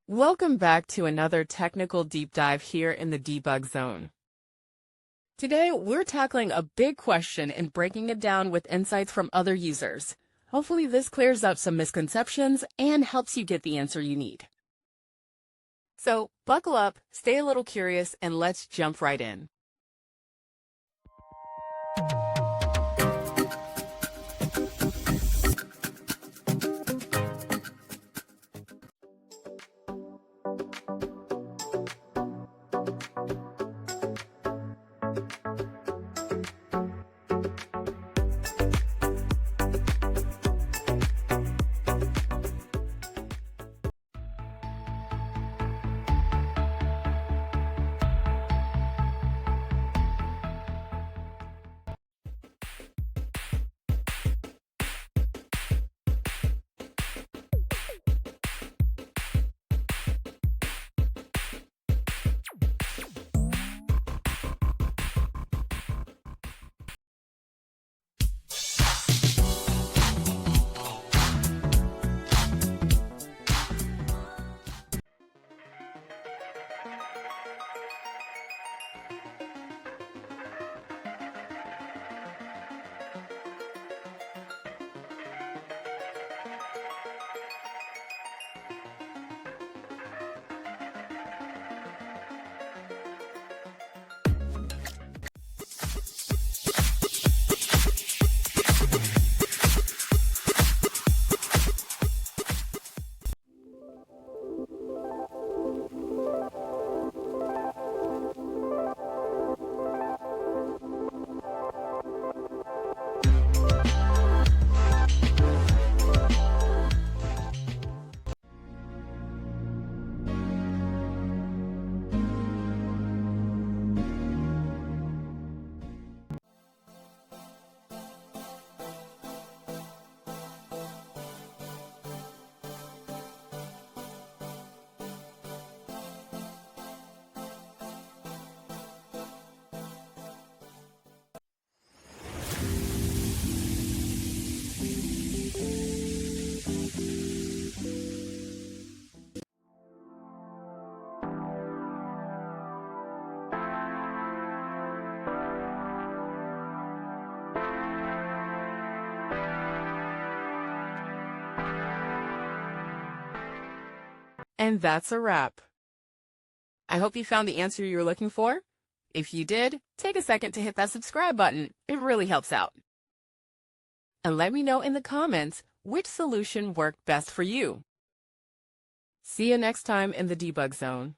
Welcome back to another technical deep dive here in the debug zone. Today, we're tackling a big question and breaking it down with insights from other users. Hopefully this clears up some misconceptions and helps you get the answer you need. So buckle up, stay a little curious, and let's jump right in. And that's a wrap. I hope you found the answer you were looking for. If you did, take a second to hit that subscribe button. It really helps out. And let me know in the comments which solution worked best for you. See you next time in the debug zone.